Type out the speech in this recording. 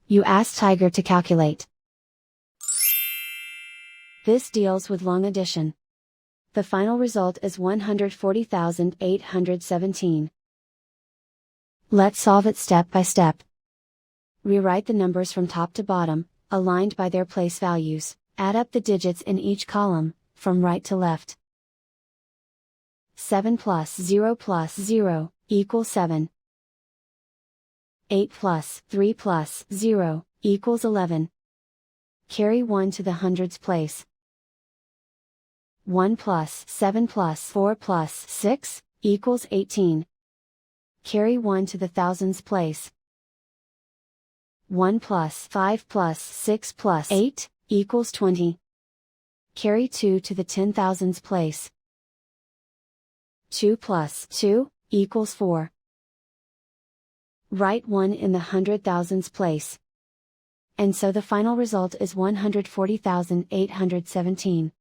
You ask Tiger to calculate. This deals with long addition. The final result is 140,817. Let's solve it step by step. Rewrite the numbers from top to bottom, aligned by their place values. Add up the digits in each column, from right to left. 7 plus 0 equals 7. 8 plus 3 plus 0 equals 11. Carry 1 to the hundreds place. 1 plus 7 plus 4 plus 6 equals 18. Carry 1 to the thousands place. 1 plus 5 plus 6 plus 8 equals 20. Carry 2 to the 10,000s place. 2 plus 2 equals 4. Write 1 in the 100,000s place. And so the final result is 140,817.